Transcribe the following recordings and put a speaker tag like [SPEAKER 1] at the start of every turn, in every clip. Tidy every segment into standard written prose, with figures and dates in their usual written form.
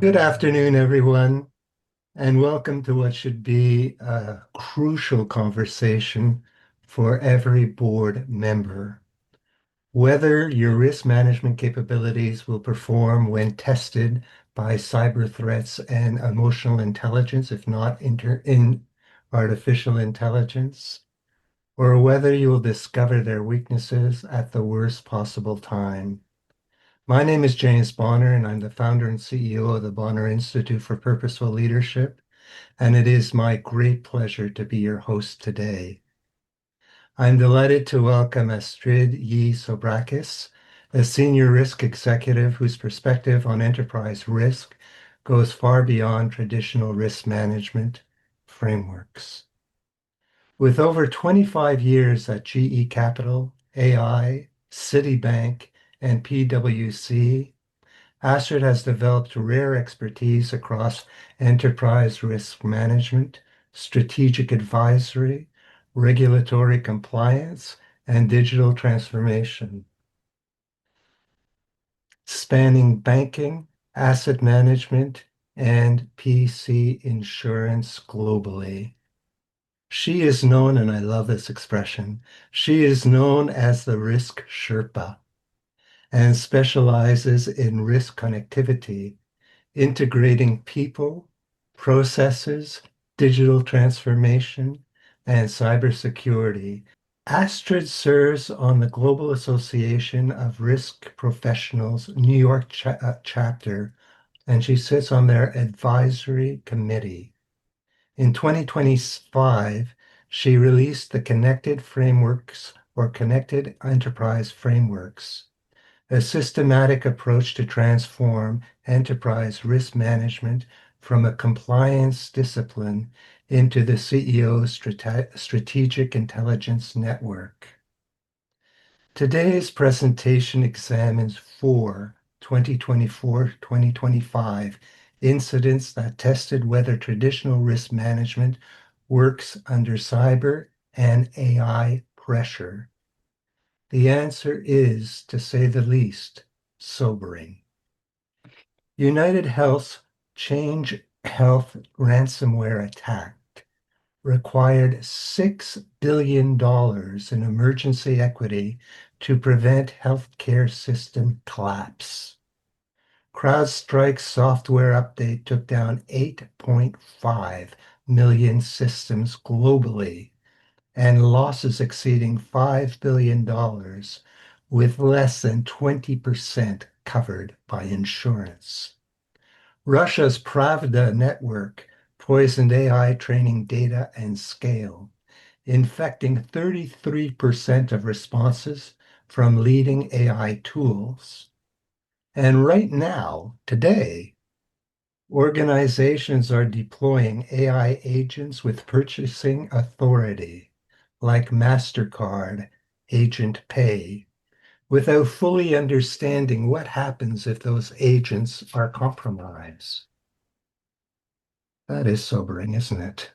[SPEAKER 1] Good afternoon, everyone, and welcome to what should be a crucial conversation for every board member. Whether your risk management capabilities will perform when tested by cyber threats and emotional intelligence, if not in artificial intelligence, or whether you will discover their weaknesses at the worst possible time. My name is James Bonner, and I'm the founder and CEO of the Bonner Institute for Purposeful Leadership, and it is my great pleasure to be your host today. I'm delighted to welcome Astrid Sobrakis, a senior risk executive whose perspective on enterprise risk goes far beyond traditional risk management frameworks. With over 25 years at GE Capital, AI, Citibank, and PwC, Astrid has developed rare expertise across enterprise risk management, strategic advisory, regulatory compliance, and digital transformation, spanning banking, asset management, and PC insurance globally. She is known, and I love this expression, she is known as the Risk Sherpa and specializes in risk connectivity, integrating people, processes, digital transformation, and cybersecurity. Astrid serves on the Global Association of Risk Professionals New York chapter, and she sits on their advisory committee. In 2025, she released the Connected Frameworks or Connected Enterprise Frameworks, a systematic approach to transform enterprise risk management from a compliance discipline into the CEO's strategic intelligence network. Today's presentation examines four 2024-2025 incidents that tested whether traditional risk management works under cyber and AI pressure. The answer is, to say the least, sobering. United Health's Change Health ransomware attack required $6 billion in emergency equity to prevent healthcare system collapse. CrowdStrike's software update took down 8.5 million systems globally, and losses exceeding $5 billion, with less than 20% covered by insurance. Russia's Pravda network poisoned AI training data and scale, infecting 33% of responses from leading AI tools. And right now, today, organizations are deploying AI agents with purchasing authority, like MasterCard Agent Pay, without fully understanding what happens if those agents are compromised. That is sobering, isn't it?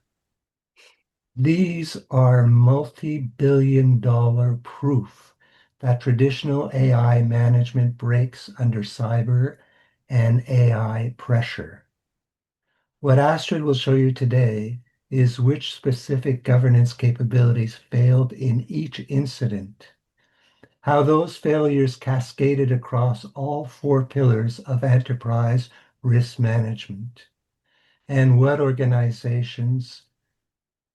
[SPEAKER 1] These are multi-billion-dollar proof that traditional AI management breaks under cyber and AI pressure. What Astrid will show you today is which specific governance capabilities failed in each incident, how those failures cascaded across all four pillars of enterprise risk management, and what organizations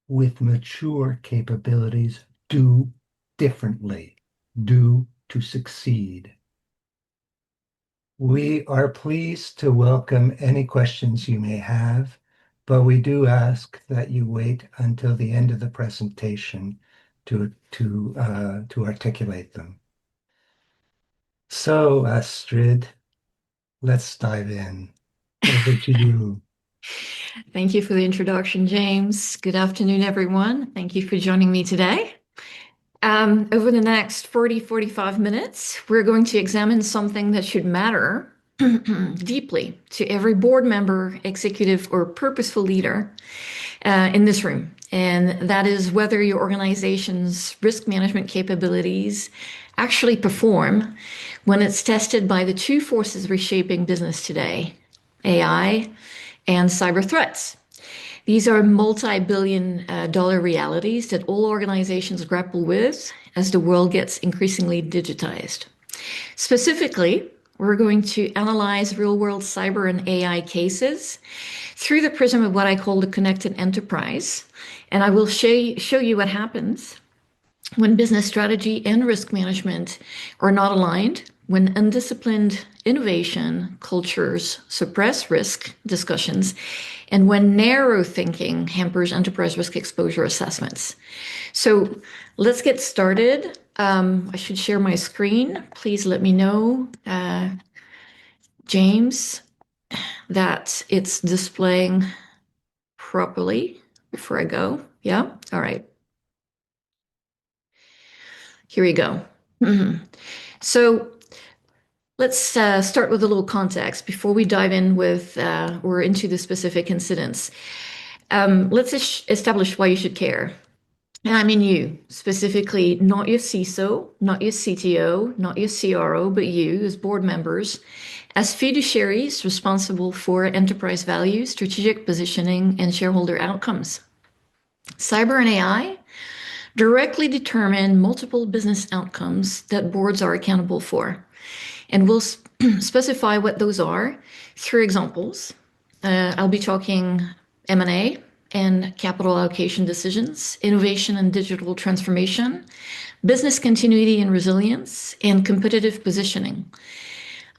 [SPEAKER 1] with mature capabilities do differently, do to succeed. We are pleased to welcome any questions you may have, but we do ask that you wait until the end of the presentation to articulate them. So, Astrid, let's dive in. Over to you.
[SPEAKER 2] Thank you for the introduction, James. Good afternoon, everyone. Thank you for joining me today. Over the next 45 minutes, we're going to examine something that should matter deeply to every board member, executive, or purposeful leader in this room. And that is whether your organization's risk management capabilities actually perform when it's tested by the two forces reshaping business today: AI, and cyber threats. These are multi-billion dollar realities that all organizations grapple with as the world gets increasingly digitized. Specifically, we're going to analyze real-world cyber and AI cases through the prism of what I call the connected enterprise. And I will show you what happens when business strategy and risk management are not aligned, when undisciplined innovation cultures suppress risk discussions, and when narrow thinking hampers enterprise risk exposure assessments. So let's get started. I should share my screen. Please let me know, James, that it's displaying properly before I go. Yeah? All right. Here we go. Mhm. So let's start with a little context before we dive in with or into the specific incidents. Let's establish why you should care. And I mean you, specifically, not your CISO, not your CTO, not your CRO, but you as board members, as fiduciaries responsible for enterprise value, strategic positioning, and shareholder outcomes. Cyber and AI directly determine multiple business outcomes that boards are accountable for. And we'll specify what those are through examples. I'll be talking M&A and capital allocation decisions, innovation and digital transformation, business continuity and resilience, and competitive positioning.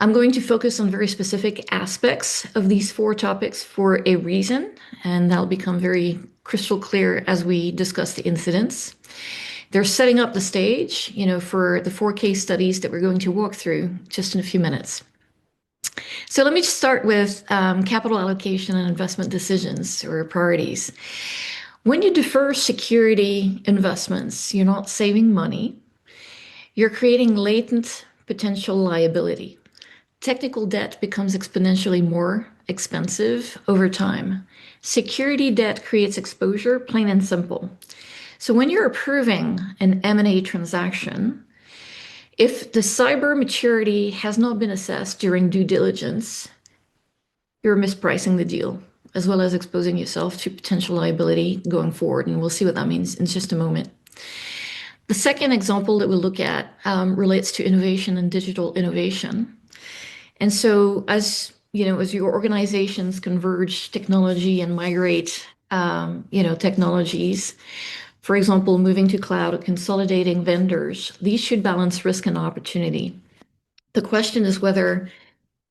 [SPEAKER 2] I'm going to focus on very specific aspects of these four topics for a reason, and that'll become very crystal clear as we discuss the incidents. They're setting up the stage, for the four case studies that we're going to walk through just in a few minutes. So let me just start with capital allocation and investment decisions or priorities. When you defer security investments, you're not saving money, you're creating latent potential liability. Technical debt becomes exponentially more expensive over time. Security debt creates exposure, plain and simple. So when you're approving an M&A transaction, if the cyber maturity has not been assessed during due diligence, you're mispricing the deal, as well as exposing yourself to potential liability going forward. And we'll see what that means in just a moment. The second example that we'll look at relates to innovation and digital innovation. And so as your organizations converge technology and migrate, technologies, for example, moving to cloud or consolidating vendors, these should balance risk and opportunity. The question is whether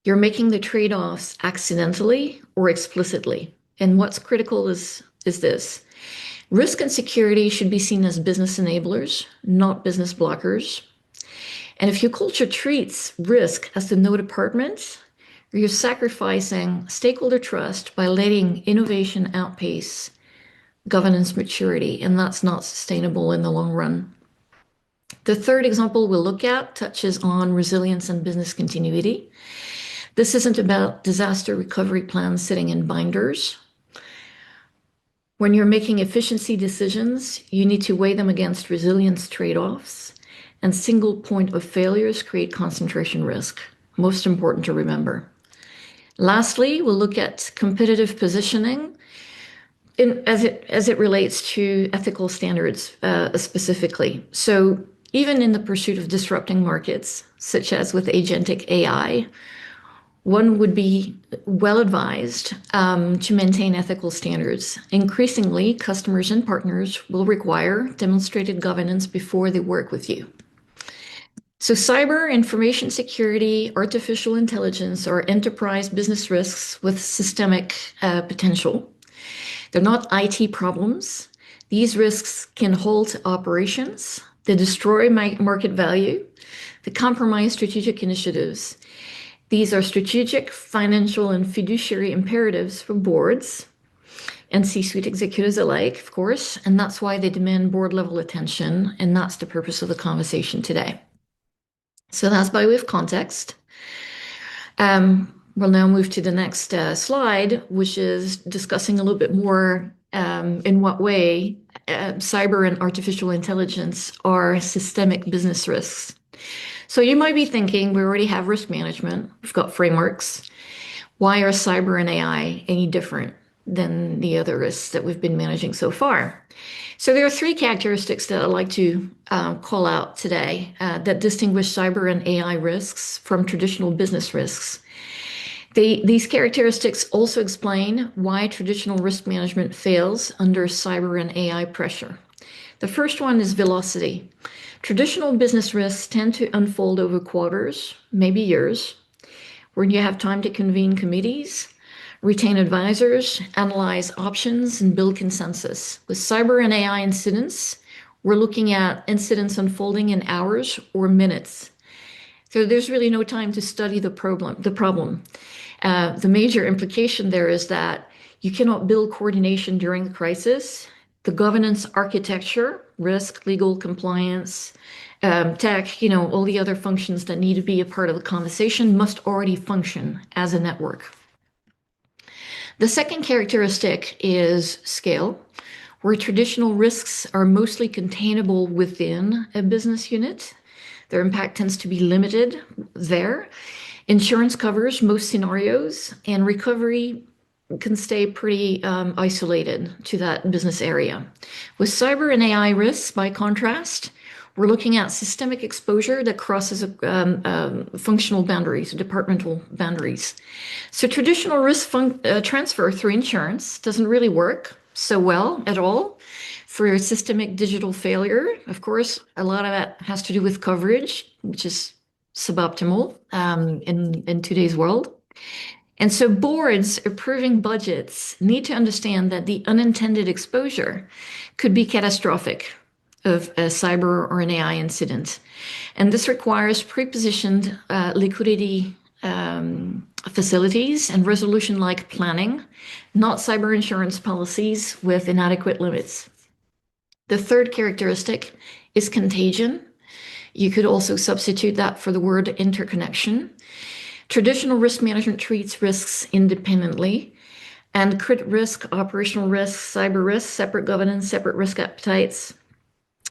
[SPEAKER 2] you're making the trade-offs accidentally or explicitly. And what's critical is this. Risk and security should be seen as business enablers, not business blockers. And if your culture treats risk as the no department, you're sacrificing stakeholder trust by letting innovation outpace governance maturity, and that's not sustainable in the long run. The third example we'll look at touches on resilience and business continuity. This isn't about disaster recovery plans sitting in binders. When you're making efficiency decisions, you need to weigh them against resilience trade-offs, and single point of failures create concentration risk. Most important to remember. Lastly, we'll look at competitive positioning as it relates to ethical standards specifically. So even in the pursuit of disrupting markets, such as with agentic AI, one would be well advised to maintain ethical standards. Increasingly, customers and partners will require demonstrated governance before they work with you. So cyber, information security, artificial intelligence are enterprise business risks with systemic potential. They're not IT problems. These risks can halt operations, they destroy market value, they compromise strategic initiatives. These are strategic, financial, and fiduciary imperatives for boards and C-suite executives alike, of course, and that's why they demand board-level attention, and that's the purpose of the conversation today. So that's by way of context. We'll now move to the next slide, which is discussing a little bit more in what way cyber and artificial intelligence are systemic business risks. So you might be thinking, we already have risk management, we've got frameworks. Why are cyber and AI any different than the other risks that we've been managing so far? So there are three characteristics that I'd like to call out today that distinguish cyber and AI risks from traditional business risks. These characteristics also explain why traditional risk management fails under cyber and AI pressure. The first one is velocity. Traditional business risks tend to unfold over quarters, maybe years, when you have time to convene committees, retain advisors, analyze options, and build consensus. With cyber and AI incidents, we're looking at incidents unfolding in hours or minutes. So there's really no time to study the problem. The major implication there is that you cannot build coordination during the crisis. The governance architecture, risk, legal, compliance, tech, all the other functions that need to be a part of the conversation must already function as a network. The second characteristic is scale, where traditional risks are mostly containable within a business unit. Their impact tends to be limited there. Insurance covers most scenarios, and recovery can stay pretty isolated to that business area. With cyber and AI risks, by contrast, we're looking at systemic exposure that crosses functional boundaries, departmental boundaries. So traditional risk transfer through insurance doesn't really work so well at all. For systemic digital failure, of course, a lot of that has to do with coverage, which is suboptimal in today's world. And so boards approving budgets need to understand that the unintended exposure could be catastrophic of a cyber or an AI incident. And this requires pre-positioned liquidity facilities and resolution-like planning, not cyber insurance policies with inadequate limits. The third characteristic is contagion. You could also substitute that for the word interconnection. Traditional risk management treats risks independently, and credit risk, operational risk, cyber risk, separate governance, separate risk appetites,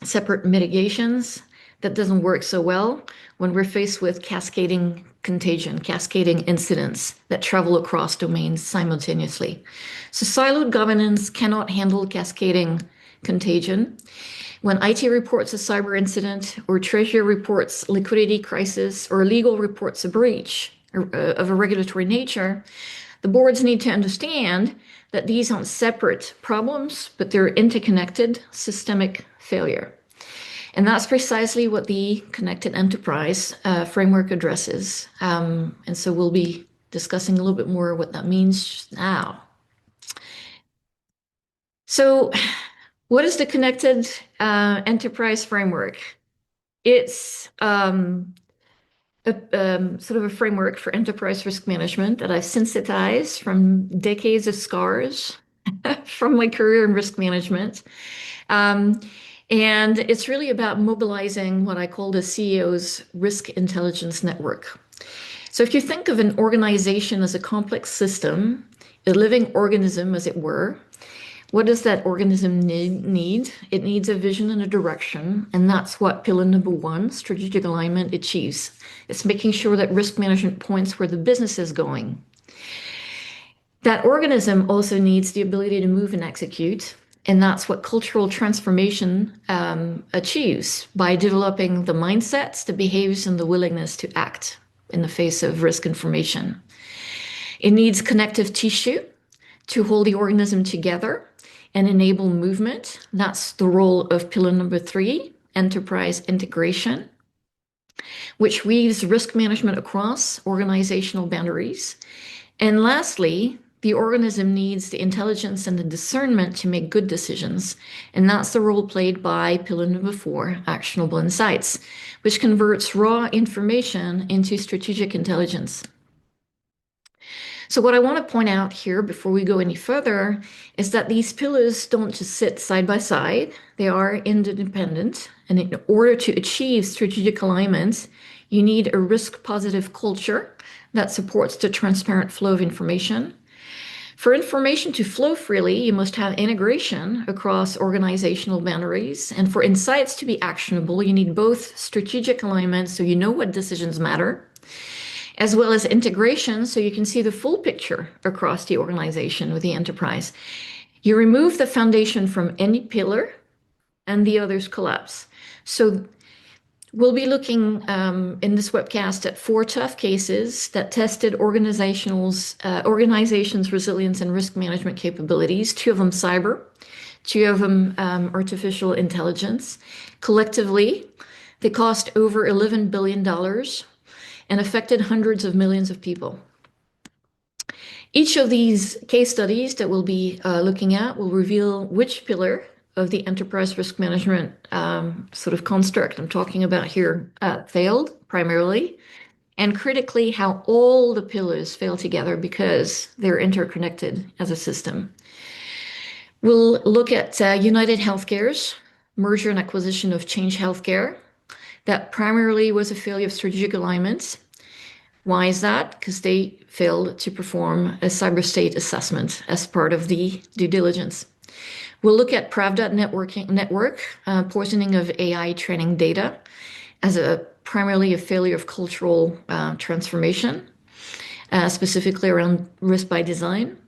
[SPEAKER 2] separate mitigations. That doesn't work so well when we're faced with cascading contagion, cascading incidents that travel across domains simultaneously. So siloed governance cannot handle cascading contagion. When IT reports a cyber incident, or Treasury reports liquidity crisis, or legal reports a breach of a regulatory nature, the boards need to understand that these aren't separate problems, but they're interconnected systemic failure. And that's precisely what the Connected Enterprise framework addresses. And so we'll be discussing a little bit more what that means now. So what is the Connected Enterprise framework? It's sort of a framework for enterprise risk management that I've synthesized from decades of scars from my career in risk management. And it's really about mobilizing what I call the CEO's risk intelligence network. So if you think of an organization as a complex system, a living organism, as it were, what does that organism need? It needs a vision and a direction, and that's what pillar number one, strategic alignment, achieves. It's making sure that risk management points where the business is going. That organism also needs the ability to move and execute, and that's what cultural transformation achieves by developing the mindsets, the behaviors, and the willingness to act in the face of risk information. It needs connective tissue to hold the organism together and enable movement. That's the role of pillar number three, enterprise integration, which weaves risk management across organizational boundaries. And lastly, the organism needs the intelligence and the discernment to make good decisions. And that's the role played by pillar number four, actionable insights, which converts raw information into strategic intelligence. So what I want to point out here before we go any further is that these pillars don't just sit side by side. They are interdependent. And in order to achieve strategic alignment, you need a risk-positive culture that supports the transparent flow of information. For information to flow freely, you must have integration across organizational boundaries. And for insights to be actionable, you need both strategic alignment, so you know what decisions matter, as well as integration, so you can see the full picture across the organization with the enterprise. You remove the foundation from any pillar and the others collapse. So we'll be looking in this webcast at four tough cases that tested organizations' resilience and risk management capabilities, two of them cyber, two of them artificial intelligence. Collectively, they cost over $11 billion and affected hundreds of millions of people. Each of these case studies that we'll be looking at will reveal which pillar of the enterprise risk management sort of construct I'm talking about here failed primarily, and critically how all the pillars fail together because they're interconnected as a system. We'll look at United Healthcare's merger and acquisition of Change Healthcare. That primarily was a failure of strategic alignment. Why is that? Because they failed to perform a cyber state assessment as part of the due diligence. We'll look at Pravda network, poisoning of AI training data as primarily a failure of cultural transformation, specifically around risk by design.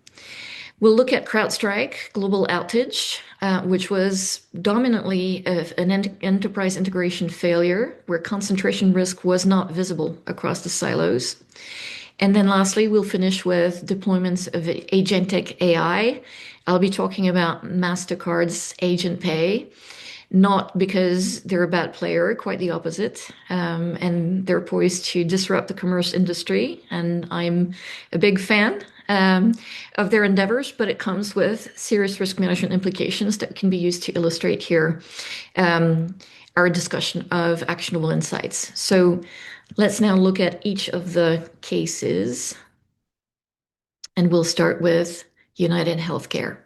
[SPEAKER 2] We'll look at CrowdStrike global outage, which was dominantly an enterprise integration failure where concentration risk was not visible across the silos. And then lastly, we'll finish with deployments of agentic AI. I'll be talking about MasterCard's Agent Pay, not because they're a bad player, quite the opposite. And they're poised to disrupt the commerce industry. And I'm a big fan of their endeavors, but it comes with serious risk management implications that can be used to illustrate here our discussion of actionable insights. So let's now look at each of the cases, and we'll start with United Healthcare.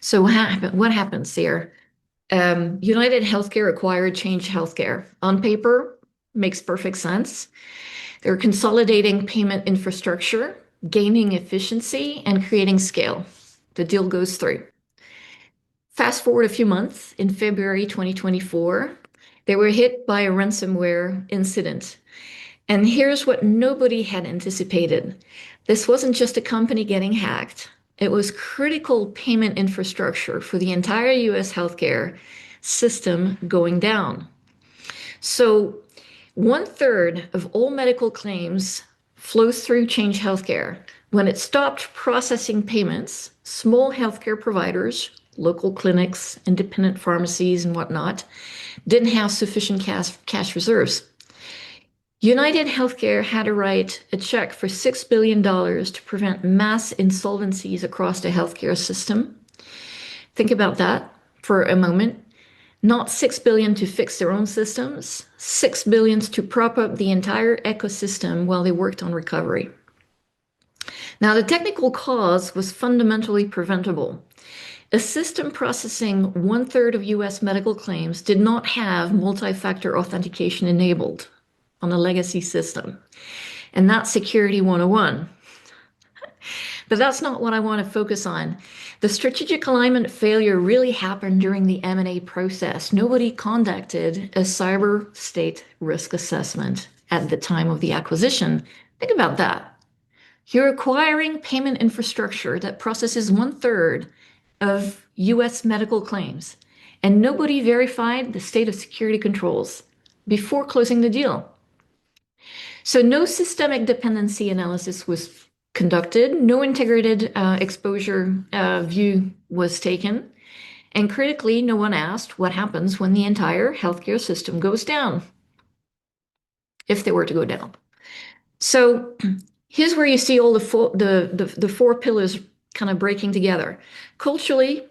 [SPEAKER 2] So what happens there? United Healthcare acquired Change Healthcare. On paper, makes perfect sense. They're consolidating payment infrastructure, gaining efficiency, and creating scale. The deal goes through. Fast forward a few months, in February 2024, they were hit by a ransomware incident. And here's what nobody had anticipated. This wasn't just a company getting hacked. It was critical payment infrastructure for the entire US healthcare system going down. So 1/3 of all medical claims flows through Change Healthcare. When it stopped processing payments, small healthcare providers, local clinics, independent pharmacies, and whatnot, didn't have sufficient cash reserves. United Healthcare had to write a check for $6 billion to prevent mass insolvencies across the healthcare system. Think about that for a moment. Not $6 billion to fix their own systems, $6 billion to prop up the entire ecosystem while they worked on recovery. Now, the technical cause was fundamentally preventable. A system processing 1/3 of US medical claims did not have multi-factor authentication enabled on a legacy system. And that's Security 101. But that's not what I want to focus on. The strategic alignment failure really happened during the M&A process. Nobody conducted a cyber state risk assessment at the time of the acquisition. Think about that. You're acquiring payment infrastructure that processes 1/3 of US medical claims, and nobody verified the state of security controls before closing the deal. So no systemic dependency analysis was conducted, no integrated exposure view was taken, and critically, no one asked what happens when the entire healthcare system goes down, if they were to go down. So here's where you see all the four pillars kind of breaking together. Culturally,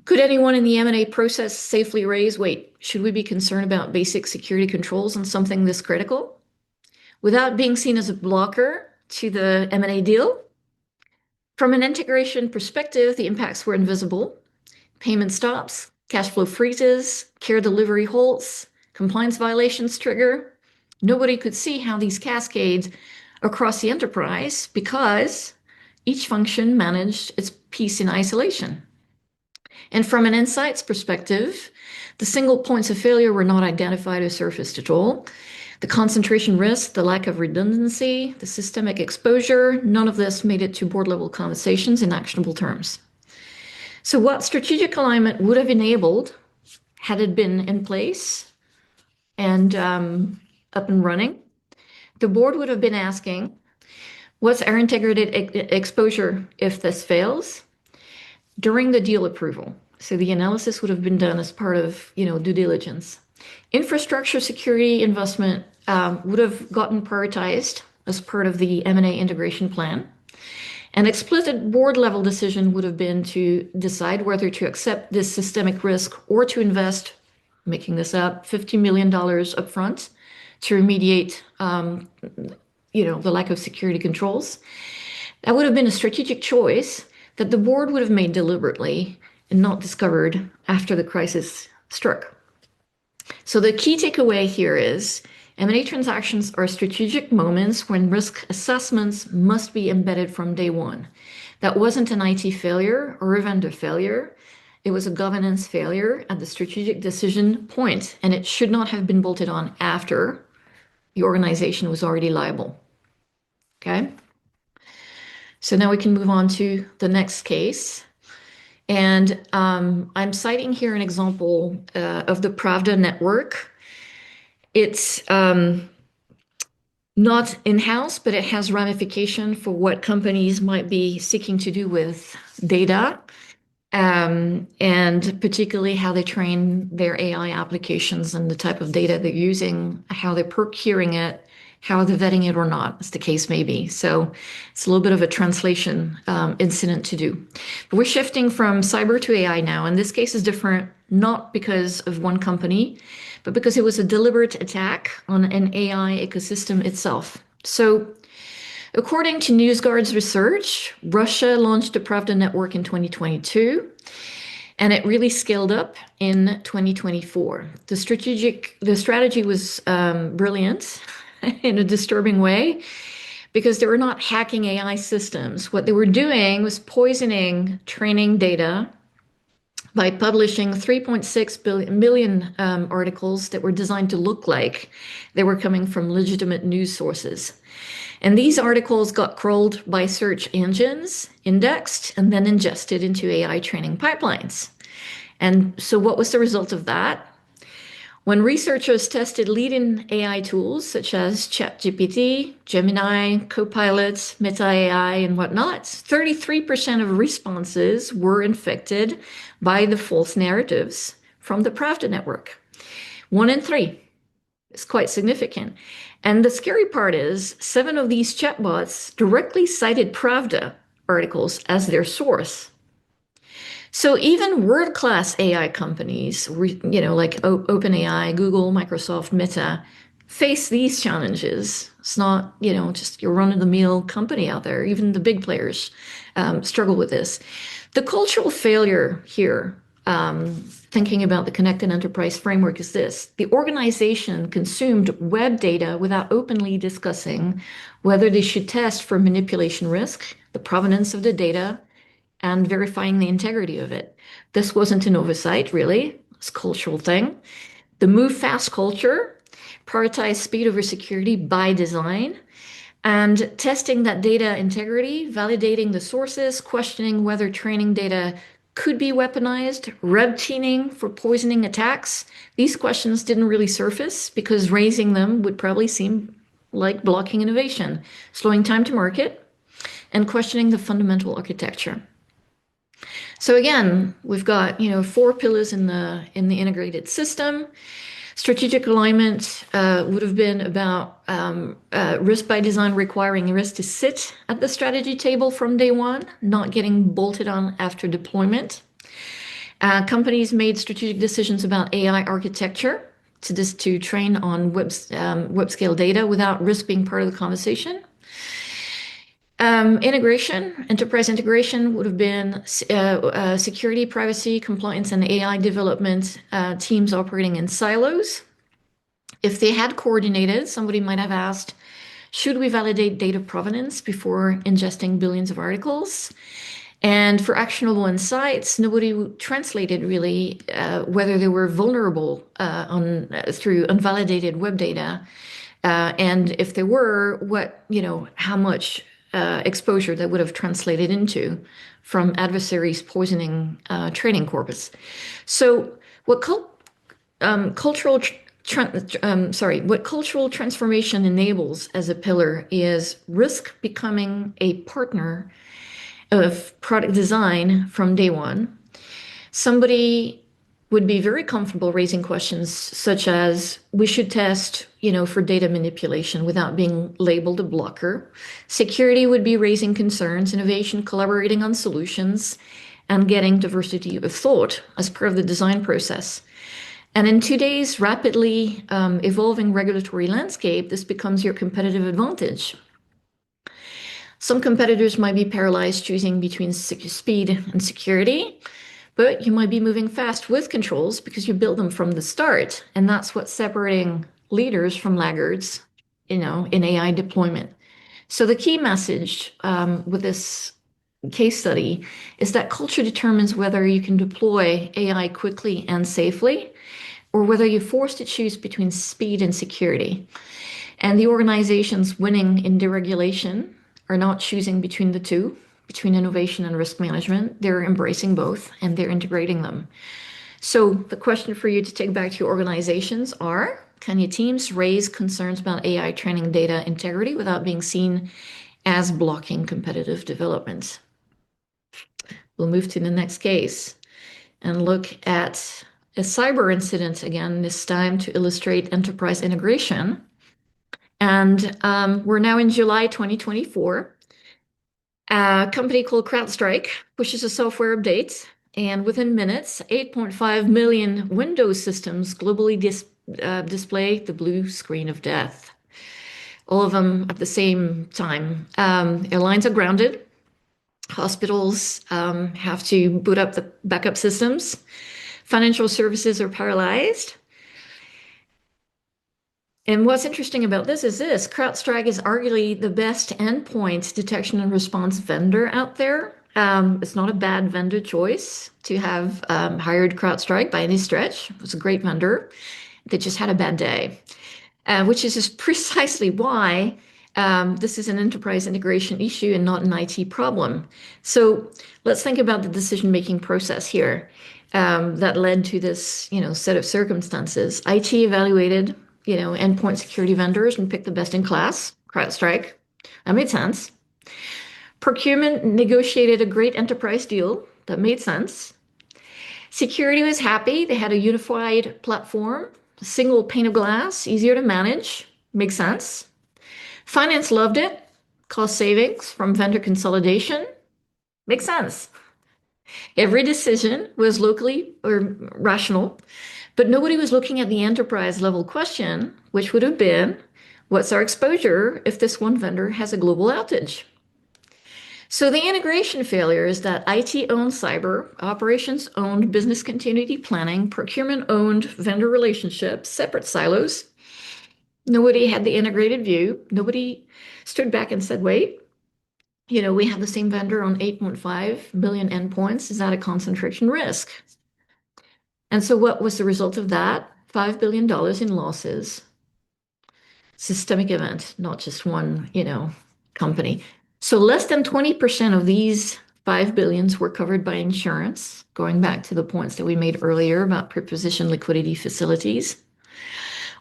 [SPEAKER 2] could anyone in the M&A process safely raise, wait, should we be concerned about basic security controls on something this critical? Without being seen as a blocker to the M&A deal? From an integration perspective, the impacts were invisible. Payment stops, cash flow freezes, care delivery halts, compliance violations trigger. Nobody could see how these cascades across the enterprise because each function managed its piece in isolation. And from an insights perspective, the single points of failure were not identified or surfaced at all. The concentration risk, the lack of redundancy, the systemic exposure, none of this made it to board level conversations in actionable terms. So, what strategic alignment would have enabled had it been in place and up and running? The board would have been asking, what's our integrated exposure if this fails during the deal approval? So the analysis would have been done as part of, due diligence. Infrastructure security investment would have gotten prioritized as part of the M&A integration plan. An explicit board level decision would have been to decide whether to accept this systemic risk or to invest, making this up, $50 million upfront to remediate, the lack of security controls. That would have been a strategic choice that the board would have made deliberately and not discovered after the crisis struck. So the key takeaway here is M&A transactions are strategic moments when risk assessments must be embedded from day one. That wasn't an IT failure or a vendor failure. It was a governance failure at the strategic decision point, and it should not have been bolted on after the organization was already liable. Okay? So now we can move on to the next case. And I'm citing here an example of the Pravda network. It's not in-house, but it has ramification for what companies might be seeking to do with data, and particularly how they train their AI applications and the type of data they're using, how they're procuring it, how they're vetting it or not, as the case may be. So it's a little bit of a translation incident to do. But we're shifting from cyber to AI now, and this case is different, not because of one company, but because it was a deliberate attack on an AI ecosystem itself. So according to NewsGuard's research, Russia launched the Pravda network in 2022, and it really scaled up in 2024. The strategy was brilliant in a disturbing way because they were not hacking AI systems. What they were doing was poisoning training data by publishing 3.6 million articles that were designed to look like they were coming from legitimate news sources. And these articles got crawled by search engines, indexed, and then ingested into AI training pipelines. And so what was the result of that? When researchers tested leading AI tools such as ChatGPT, Gemini, Copilot, Meta AI, and whatnot, 33% of responses were infected by the false narratives from the Pravda network. 1 in 3 is quite significant. And the scary part is 7 of these chatbots directly cited Pravda articles as their source. So even world-class AI companies, like OpenAI, Google, Microsoft, Meta, face these challenges. It's not, just your run-of-the-mill company out there. Even the big players struggle with this. The cultural failure here, thinking about the connected enterprise framework, is this. The organization consumed web data without openly discussing whether they should test for manipulation risk, the provenance of the data, and verifying the integrity of it. This wasn't an oversight, really. It's a cultural thing. The move fast culture prioritized speed over security by design, and testing that data integrity, validating the sources, questioning whether training data could be weaponized, red teaming for poisoning attacks. These questions didn't really surface because raising them would probably seem like blocking innovation, slowing time to market, and questioning the fundamental architecture. So again, we've got 4 pillars in the integrated system. Strategic alignment would have been about risk by design requiring risk to sit at the strategy table from day one, not getting bolted on after deployment. Companies made strategic decisions about AI architecture to train on web scale data without risk being part of the conversation. Enterprise integration would have been security, privacy, compliance, and AI development teams operating in silos. If they had coordinated, somebody might have asked, should we validate data provenance before ingesting billions of articles? And for actionable insights, nobody translated really whether they were vulnerable through unvalidated web data And if there were, how much exposure that would have translated into from adversaries poisoning trading corpus. So, what cul cultural what cultural transformation enables as a pillar is risk becoming a partner of product design from day one. Somebody would be very comfortable raising questions such as we should test, for data manipulation without being labeled a blocker. Security would be raising concerns, innovation, collaborating on solutions, and getting diversity of thought as part of the design process. And in today's rapidly evolving regulatory landscape, this becomes your competitive advantage. Some competitors might be paralyzed choosing between speed and security, but you might be moving fast with controls because you build them from the start. And that's what's separating leaders from laggards, in AI deployment. So the key message with this case study is that culture determines whether you can deploy AI quickly and safely, or whether you're forced to choose between speed and security. And the organizations winning in deregulation are not choosing between the two, between innovation and risk management. They're embracing both and they're integrating them. So the question for you to take back to your organizations are, can your teams raise concerns about AI training data integrity without being seen as blocking competitive development? We'll move to the next case and look at a cyber incident again, this time to illustrate enterprise integration. And we're now in July 2024. A company called CrowdStrike pushes a software update, and within minutes, 8.5 million Windows systems globally display the blue screen of death. All of them at the same time. Airlines are grounded. Hospitals have to boot up the backup systems. Financial services are paralyzed. And what's interesting about this is CrowdStrike is arguably the best endpoint detection and response vendor out there. It's not a bad vendor choice to have hired CrowdStrike by any stretch. It was a great vendor. They just had a bad day, which is just precisely why this is an enterprise integration issue and not an IT problem. So let's think about the decision-making process here that led to this, set of circumstances. IT evaluated endpoint security vendors and pick the best in class, CrowdStrike. That made sense. Procurement negotiated a great enterprise deal. That made sense. Security was happy. They had a unified platform, a single pane of glass, easier to manage. Makes sense. Finance loved it. Cost savings from vendor consolidation. Makes sense. Every decision was locally or rational. But nobody was looking at the enterprise level question, which would have been, what's our exposure if this one vendor has a global outage? So the integration failure is that IT owned cyber, operations owned business continuity planning, procurement owned vendor relationships, separate silos. Nobody had the integrated view. Nobody stood back and said, wait, we have the same vendor on 8.5 billion endpoints. Is that a concentration risk? And so what was the result of that? $5 billion in losses. Systemic event, not just one, company. So less than 20% of these 5 billions were covered by insurance, going back to the points that we made earlier about preposition liquidity facilities.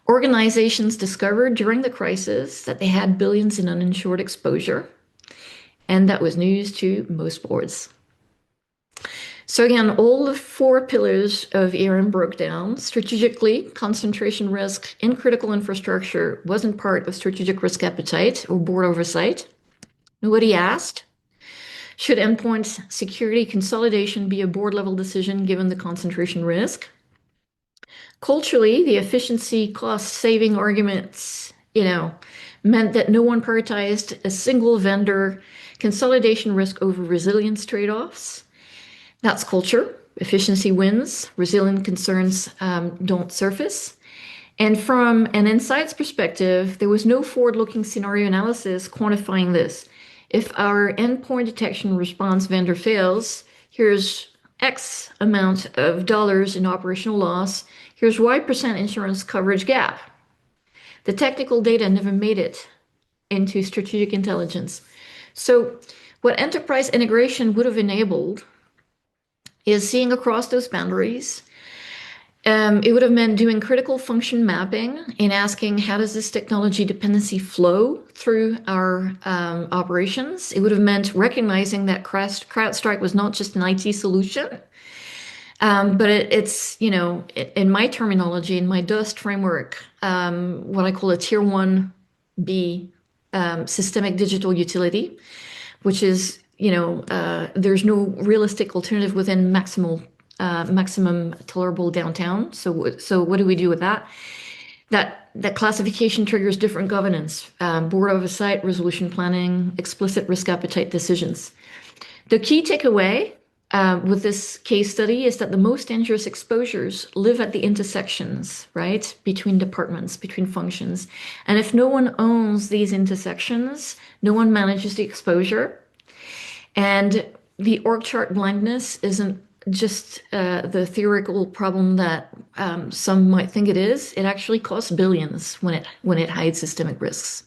[SPEAKER 2] Organizations discovered during the crisis that they had billions in uninsured exposure, and that was news to most boards. So again, all the four pillars of ERM broke down. Strategically, concentration risk in critical infrastructure wasn't part of strategic risk appetite or board oversight. Nobody asked, should endpoint security consolidation be a board level decision given the concentration risk? Culturally, the efficiency cost saving arguments, meant that no one prioritized a single vendor consolidation risk over resilience trade-offs. That's culture. Efficiency wins. Resilient concerns don't surface. And from an insights perspective, there was no forward-looking scenario analysis quantifying this. If our endpoint detection response vendor fails, here's X amount of dollars in operational loss. Here's Y% insurance coverage gap. The technical data never made it into strategic intelligence. So, what enterprise integration would have enabled is seeing across those boundaries. It would have meant doing critical function mapping and asking how does this technology dependency flow through our operations. It would have meant recognizing that CrowdStrike was not just an IT solution, but it's, in my terminology, in my DUST framework, what I call a tier 1B systemic digital utility, which is, there's no realistic alternative within maximum tolerable downtown. So what do we do with that? That classification triggers different governance, board oversight, resolution planning, explicit risk appetite decisions. The key takeaway with this case study is that the most dangerous exposures live at the intersections, right? Between departments, between functions. And if no one owns these intersections, no one manages the exposure. And the org chart blindness isn't just the theoretical problem that some might think it is. It actually costs billions when it hides systemic risks.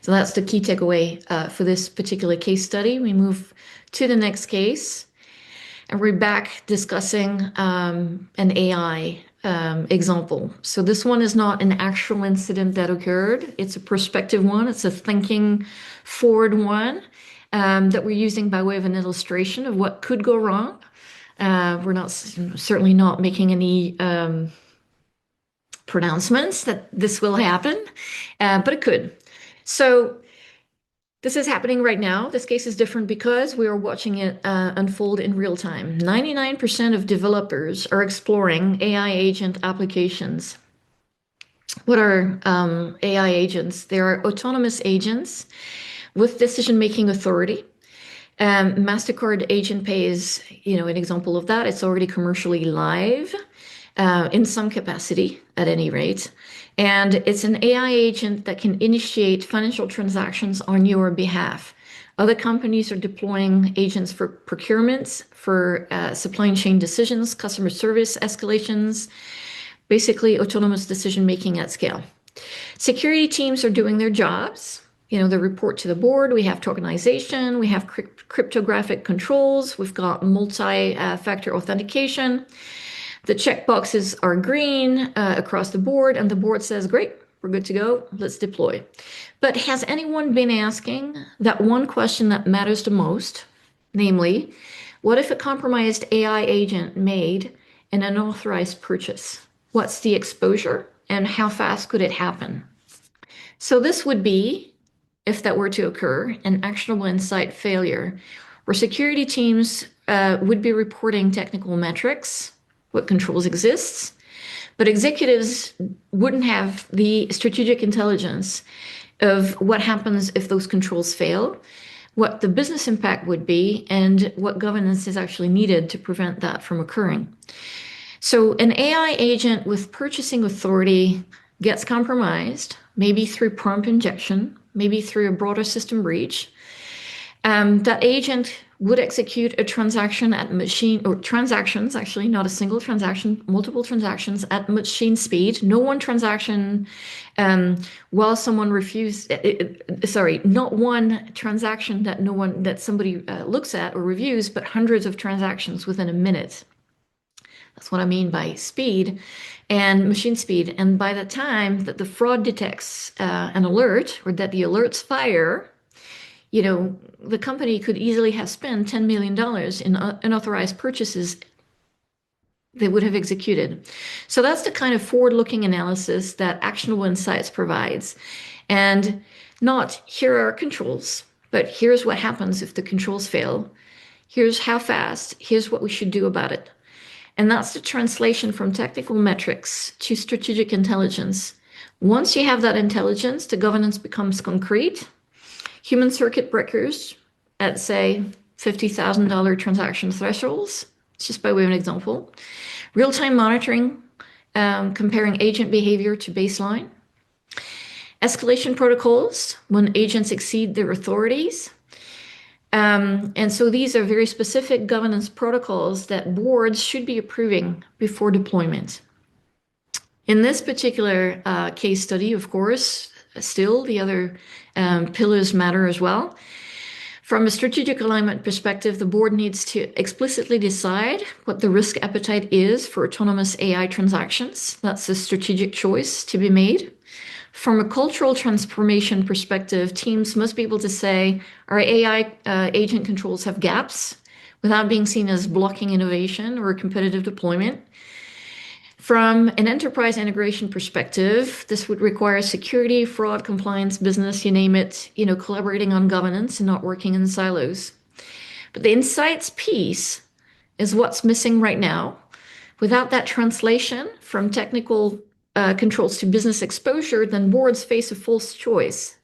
[SPEAKER 2] So that's the key takeaway for this particular case study. We move to the next case, and we're back discussing an AI example. So this one is not an actual incident that occurred. It's a prospective one. It's a thinking forward one that we're using by way of an illustration of what could go wrong. We're not certainly not making any pronouncements that this will happen, but it could. So this is happening right now. This case is different because we are watching it unfold in real time. 99% of developers are exploring AI agent applications. What are AI agents? They are autonomous agents with decision-making authority. MasterCard Agent Pay is, an example of that. It's already commercially live in some capacity, at any rate. And it's an AI agent that can initiate financial transactions on your behalf. Other companies are deploying agents for procurements, for supply chain decisions, customer service escalations, basically autonomous decision-making at scale. Security teams are doing their jobs. They report to the board. We have tokenization. We have cryptographic controls. We've got multi-factor authentication. The checkboxes are green across the board, and the board says, great, we're good to go. Let's deploy. But has anyone been asking that one question that matters the most? Namely, what if a compromised AI agent made an unauthorized purchase? What's the exposure, and how fast could it happen? So this would be, if that were to occur, an actionable insight failure, where security teams would be reporting technical metrics, what controls exists, but executives wouldn't have the strategic intelligence of what happens if those controls fail, what the business impact would be, and what governance is actually needed to prevent that from occurring. So an AI agent with purchasing authority gets compromised, maybe through prompt injection, maybe through a broader system breach. That agent would execute a transaction at machine, or transactions, actually, not a single transaction, multiple transactions at machine speed. No one transaction while someone refused, not one transaction that somebody looks at or reviews, but hundreds of transactions within a minute. That's what I mean by speed and machine speed. And by the time that the fraud detects an alert, or that the alerts fire, the company could easily have spent $10 million in unauthorized purchases they would have executed. So that's the kind of forward-looking analysis that Actionable Insights provides. And not here are controls, but here's what happens if the controls fail. Here's how fast. Here's what we should do about it. And that's the translation from technical metrics to strategic intelligence. Once you have that intelligence, the governance becomes concrete. Human circuit breakers at, say, $50,000 transaction thresholds, just by way of an example. Real-time monitoring, comparing agent behavior to baseline. Escalation protocols when agents exceed their authorities. And so these are very specific governance protocols that boards should be approving before deployment. In this particular case study, of course, still the other pillars matter as well. From a strategic alignment perspective, the board needs to explicitly decide what the risk appetite is for autonomous AI transactions. That's a strategic choice to be made. From a cultural transformation perspective, teams must be able to say our AI agent controls have gaps without being seen as blocking innovation or competitive deployment. From an enterprise integration perspective, this would require security, fraud, compliance, business, you name it, collaborating on governance and not working in silos. But the insights piece is what's missing right now. Without that translation from technical controls to business exposure, then boards face a false choice,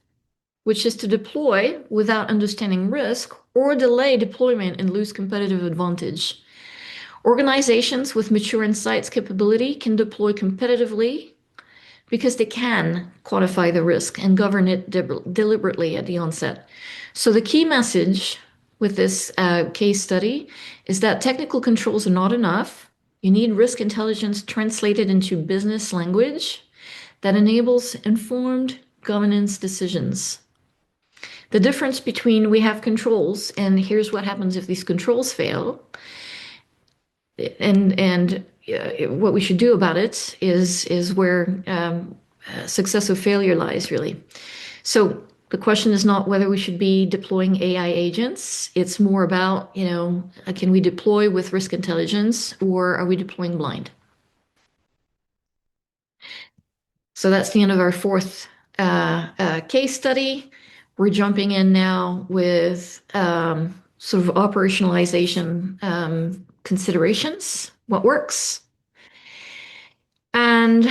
[SPEAKER 2] which is to deploy without understanding risk or delay deployment and lose competitive advantage. Organizations with mature insights capability can deploy competitively because they can quantify the risk and govern it deliberately at the onset. So the key message with this case study is that technical controls are not enough. You need risk intelligence translated into business language that enables informed governance decisions. The difference between we have controls and here's what happens if these controls fail and what we should do about it is where success or failure lies, really. So the question is not whether we should be deploying AI agents. It's more about, can we deploy with risk intelligence or are we deploying blind? So that's the end of our fourth case study. We're jumping in now with sort of operationalization considerations, what works. And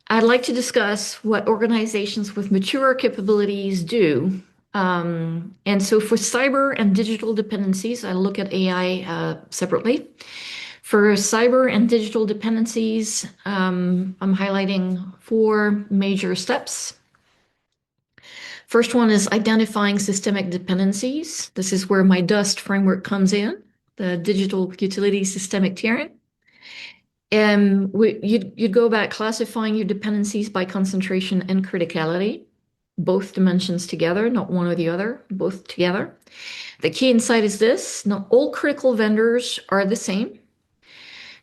[SPEAKER 2] I'd like to discuss what organizations with mature capabilities do. And so for cyber and digital dependencies, I look at AI separately. For cyber and digital dependencies, I'm highlighting four major steps. First one is identifying systemic dependencies. This is where my DUST framework comes in, the digital utility systemic tiering. And you'd go about classifying your dependencies by concentration and criticality, both dimensions together, not one or the other, both together. The key insight is this: not all critical vendors are the same.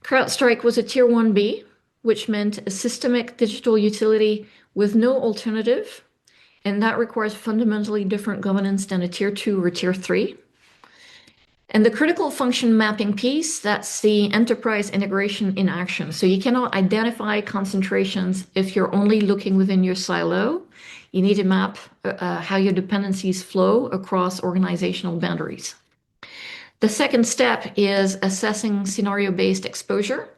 [SPEAKER 2] CrowdStrike was a tier 1B, which meant a systemic digital utility with no alternative, and that requires fundamentally different governance than a tier 2 or tier 3. And the critical function mapping piece, that's the enterprise integration in action. So you cannot identify concentrations if you're only looking within your silo. You need to map how your dependencies flow across organizational boundaries. The second step is assessing scenario-based exposure.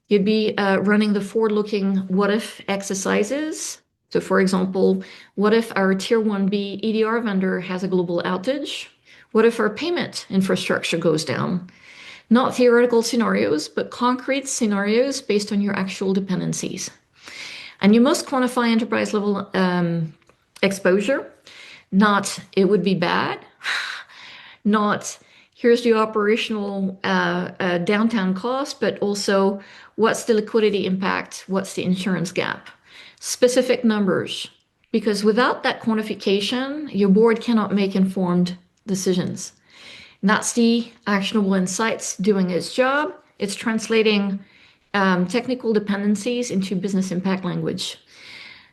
[SPEAKER 2] You'd be running the forward-looking what-if exercises. So for example, what if our tier 1B EDR vendor has a global outage? What if our payment infrastructure goes down? Not theoretical scenarios, but concrete scenarios based on your actual dependencies. And you must quantify enterprise level exposure. Not it would be bad, not here's the operational downtown cost, but also what's the liquidity impact? What's the insurance gap? Specific numbers, because without that quantification, your board cannot make informed decisions. And that's the Actionable Insights doing its job. It's translating technical dependencies into business impact language.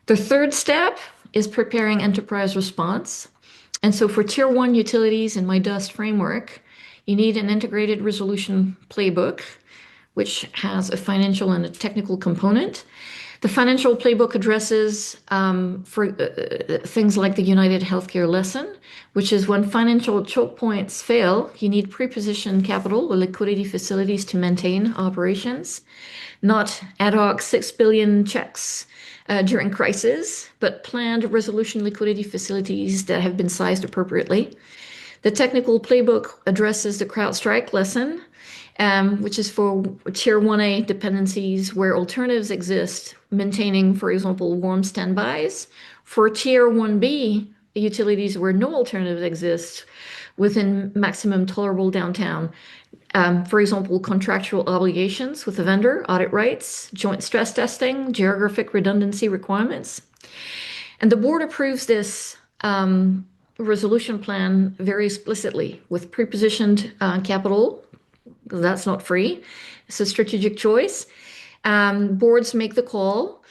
[SPEAKER 2] The third step is preparing enterprise response. And so for tier 1 utilities in my DUST framework, you need an integrated resolution playbook, which has a financial and a technical component. The financial playbook addresses for things like the United Healthcare lesson, which is when financial choke points fail, you need pre-positioned capital or liquidity facilities to maintain operations, not ad hoc 6 billion checks during crisis, but planned resolution liquidity facilities that have been sized appropriately. The technical playbook addresses the CrowdStrike lesson, which is for tier 1A dependencies where alternatives exist, maintaining, for example, warm standbys. For tier 1B utilities where no alternative exists, within maximum tolerable downtime. For example, contractual obligations with the vendor, audit rights, joint stress testing, geographic redundancy requirements. And the board approves this resolution plan very explicitly with prepositioned capital, because that's not free. It's a strategic choice. Boards make the call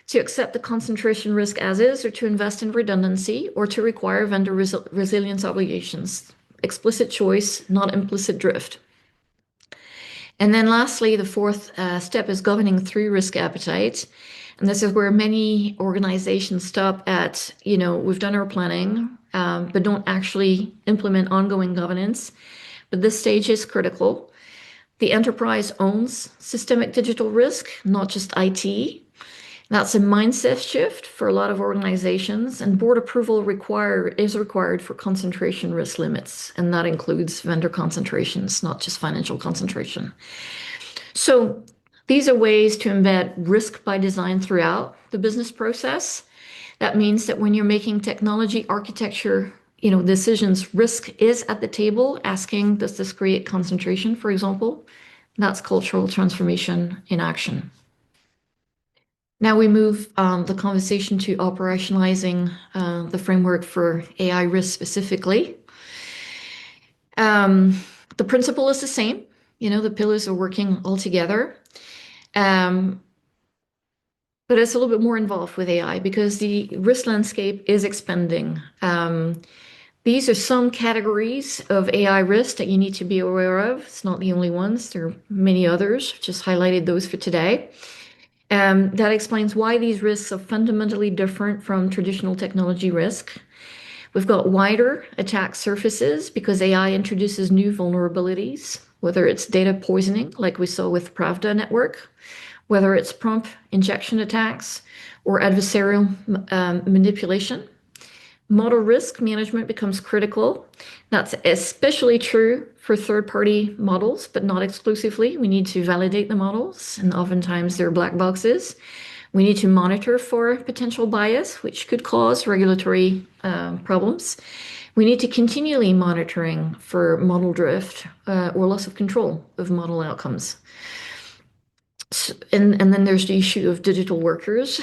[SPEAKER 2] to accept the concentration risk as is, or to invest in redundancy, or to require vendor resilience obligations. Explicit choice, not implicit drift. And then lastly, the fourth step is governing through risk appetite. And this is where many organizations stop at, we've done our planning, but don't actually implement ongoing governance. But this stage is critical. The enterprise owns systemic digital risk, not just IT. That's a mindset shift for a lot of organizations, and board approval is required for concentration risk limits, and that includes vendor concentrations, not just financial concentration. So these are ways to embed risk by design throughout the business process. That means that when you're making technology architecture, decisions, risk is at the table, asking, does this create concentration, for example? That's cultural transformation in action. Now we move the conversation to operationalizing the framework for AI risk specifically. The principle is the same. The pillars are working all together. But it's a little bit more involved with AI because the risk landscape is expanding. These are some categories of AI risk that you need to be aware of. It's not the only ones. There are many others. Just highlighted those for today. That explains why these risks are fundamentally different from traditional technology risk. We've got wider attack surfaces because AI introduces new vulnerabilities, whether it's data poisoning, like we saw with Pravda network, whether it's prompt injection attacks or adversarial manipulation. Model risk management becomes critical. That's especially true for third-party models, but not exclusively. We need to validate the models, and oftentimes they're black boxes. We need to monitor for potential bias, which could cause regulatory problems. We need to continually monitoring for model drift or loss of control of model outcomes. And then there's the issue of digital workers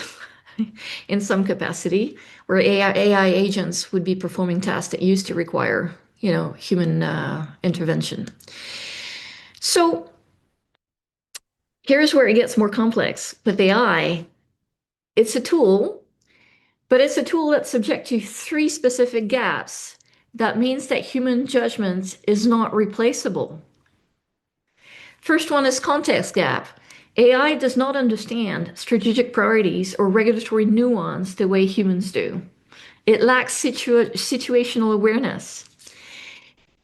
[SPEAKER 2] in some capacity, where AI agents would be performing tasks that used to require, human intervention. So here's where it gets more complex. With AI, it's a tool, but it's a tool that's subject to three specific gaps. That means that human judgment is not replaceable. First one is context gap. AI does not understand strategic priorities or regulatory nuance the way humans do. It lacks situational awareness.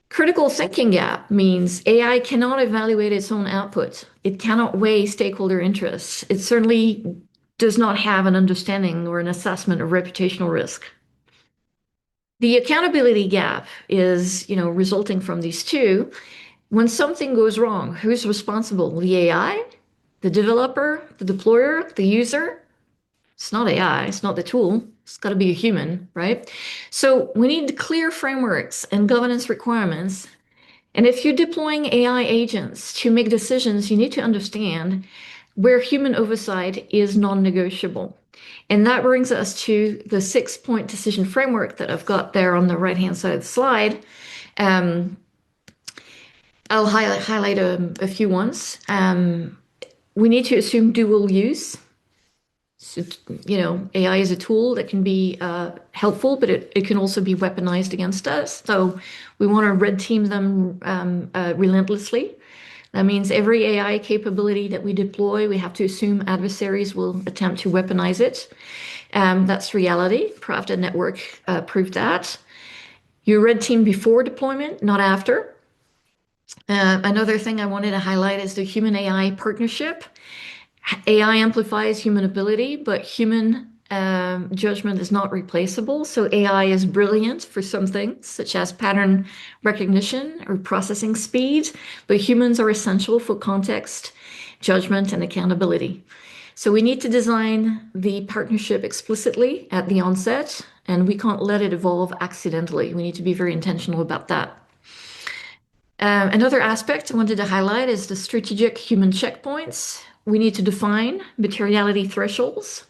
[SPEAKER 2] Critical thinking gap means AI cannot evaluate its own output. It cannot weigh stakeholder interests. It certainly does not have an understanding or an assessment of reputational risk. The accountability gap is, resulting from these two. When something goes wrong, who's responsible? The AI? The developer, the deployer, the user? It's not AI, it's not the tool. It's got to be a human, right? So we need clear frameworks and governance requirements. And if you're deploying AI agents to make decisions, you need to understand where human oversight is non-negotiable. And that brings us to the 6-point decision framework that I've got there on the right-hand side of the slide. I'll highlight a few ones. We need to assume dual use. So, AI is a tool that can be helpful, but it can also be weaponized against us. So we want to red team them relentlessly. That means every AI capability that we deploy, we have to assume adversaries will attempt to weaponize it. That's reality. Pravda network proved that. You red team before deployment, not after. Another thing I wanted to highlight is the human AI partnership. AI amplifies human ability, but human judgment is not replaceable. So AI is brilliant for some things, such as pattern recognition or processing speed, but humans are essential for context, judgment, and accountability. So we need to design the partnership explicitly at the onset, and we can't let it evolve accidentally. We need to be very intentional about that. Another aspect I wanted to highlight is the strategic human checkpoints. We need to define materiality thresholds.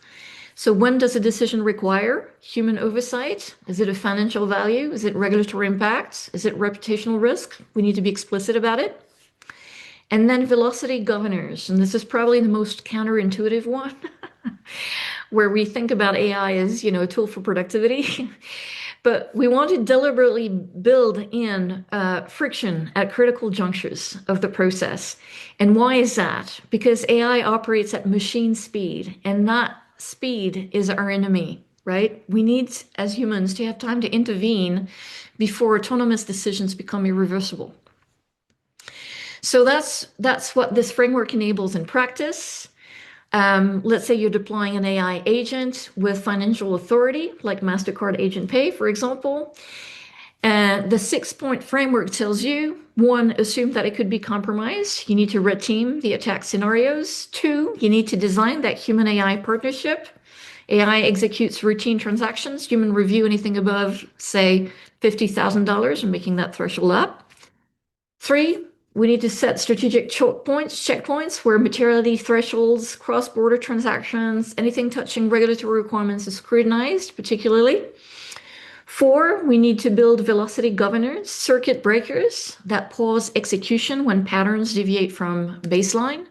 [SPEAKER 2] So when does a decision require human oversight? Is it a financial value? Is it regulatory impact? Is it reputational risk? We need to be explicit about it. And then velocity governors, and this is probably the most counterintuitive one, where we think about AI as, a tool for productivity. But we want to deliberately build in friction at critical junctures of the process. And why is that? Because AI operates at machine speed, and that speed is our enemy, right? We need, as humans, to have time to intervene before autonomous decisions become irreversible. So that's what this framework enables in practice. Let's say you're deploying an AI agent with financial authority, like MasterCard Agent Pay, for example. The 6-point framework tells you, one, assume that it could be compromised. You need to red team the attack scenarios. Two, you need to design that human AI partnership. AI executes routine transactions. Human review anything above, say, $50,000 and making that threshold up. Three, we need to set strategic checkpoints where materiality thresholds, cross-border transactions, anything touching regulatory requirements is scrutinized, particularly. Four, we need to build velocity governors, circuit breakers that pause execution when patterns deviate from baseline.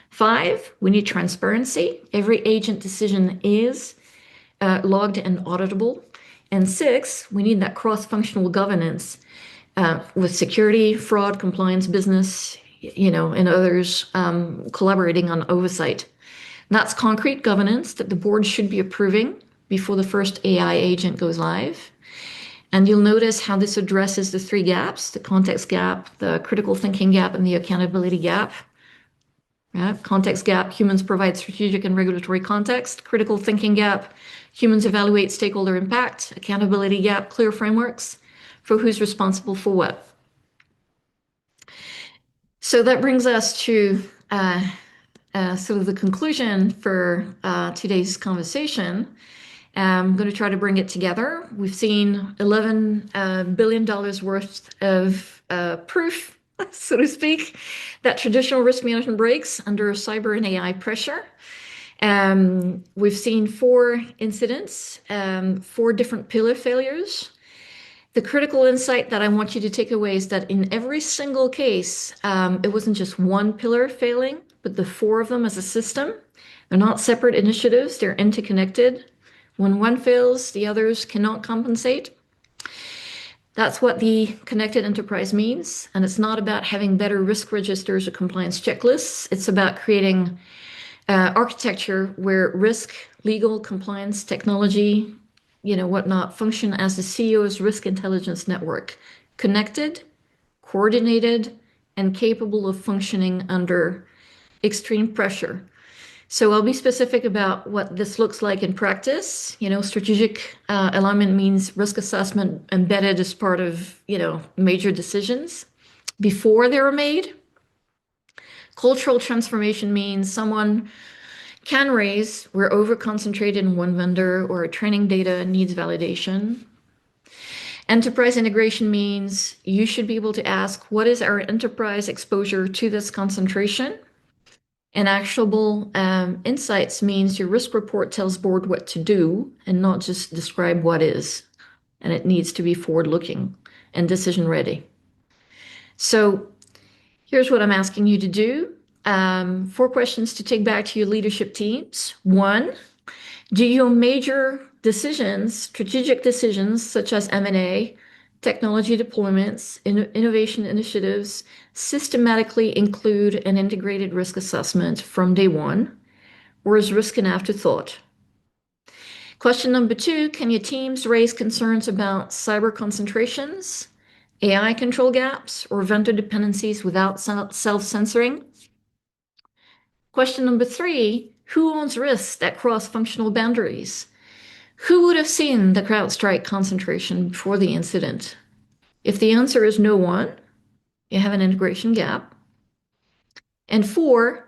[SPEAKER 2] Five, we need transparency. Every agent decision is logged and auditable. And six, we need that cross-functional governance with security, fraud, compliance, business, and others collaborating on oversight. And that's concrete governance that the board should be approving before the first AI agent goes live. And you'll notice how this addresses the three gaps, the context gap, the critical thinking gap, and the accountability gap. Context gap, humans provide strategic and regulatory context. Critical thinking gap, humans evaluate stakeholder impact. Accountability gap, clear frameworks for who's responsible for what. So that brings us to sort of the conclusion for today's conversation. I'm going to try to bring it together. We've seen $11 billion worth of proof, so to speak, that traditional risk management breaks under cyber and AI pressure. We've seen 4 incidents, 4 different pillar failures. The critical insight that I want you to take away is that in every single case, it wasn't just one pillar failing, but the 4 of them as a system. They're not separate initiatives, they're interconnected. When one fails, the others cannot compensate. That's what the connected enterprise means. And it's not about having better risk registers or compliance checklists. It's about creating architecture where risk, legal, compliance, technology, whatnot, function as the CEO's risk intelligence network, connected, coordinated, and capable of functioning under extreme pressure. So I'll be specific about what this looks like in practice. Strategic alignment means risk assessment embedded as part of, major decisions before they were made. Cultural transformation means someone can raise, we're over-concentrated in one vendor or training data needs validation. Enterprise integration means you should be able to ask, what is our enterprise exposure to this concentration? And actionable insights means your risk report tells board what to do and not just describe what is. And it needs to be forward-looking and decision-ready. So here's what I'm asking you to do. 4 questions to take back to your leadership teams. 1, do your major decisions, strategic decisions such as M&A, technology deployments, innovation initiatives, systematically include an integrated risk assessment from day one, or is risk an afterthought? Question number 2, can your teams raise concerns about cyber concentrations, AI control gaps, or vendor dependencies without self-censoring? Question number 3, who owns risks that cross functional boundaries? Who would have seen the CrowdStrike concentration before the incident? If the answer is no one, you have an integration gap. And 4,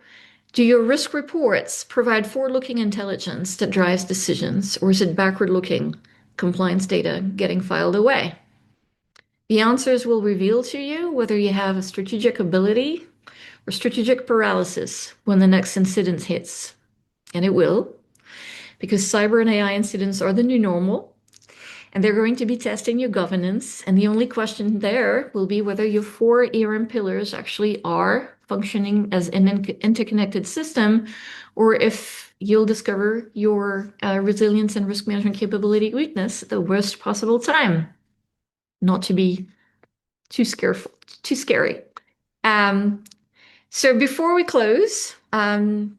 [SPEAKER 2] do your risk reports provide forward-looking intelligence that drives decisions, or is it backward-looking compliance data getting filed away? The answers will reveal to you whether you have a strategic ability or strategic paralysis when the next incident hits. And it will, because cyber and AI incidents are the new normal, and they're going to be testing your governance. And the only question there will be whether your four ERM pillars actually are functioning as an interconnected system, or if you'll discover your resilience and risk management capability weakness at the worst possible time. Not to be too scareful, too scary. Um, so before we close, I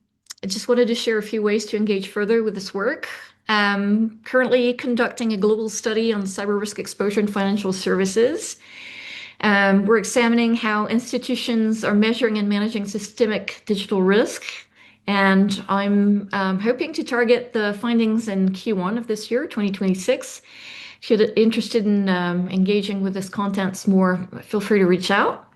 [SPEAKER 2] just wanted to share a few ways to engage further with this work. Currently conducting a global study on cyber risk exposure in financial services. We're examining how institutions are measuring and managing systemic digital risk. And I'm hoping to target the findings in Q1 of this year, 2026. If you're interested in engaging with this content more, feel free to reach out.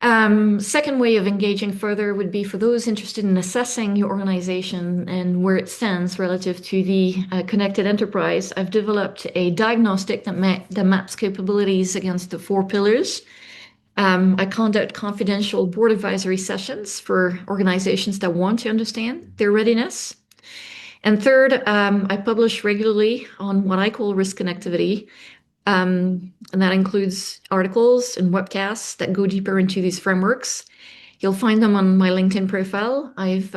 [SPEAKER 2] Second way of engaging further would be for those interested in assessing your organization and where it stands relative to the connected enterprise. I've developed a diagnostic that maps capabilities against the four pillars. I conduct confidential board advisory sessions for organizations that want to understand their readiness. And third, I publish regularly on what I call risk connectivity, and that includes articles and webcasts that go deeper into these frameworks. You'll find them on my LinkedIn profile. I've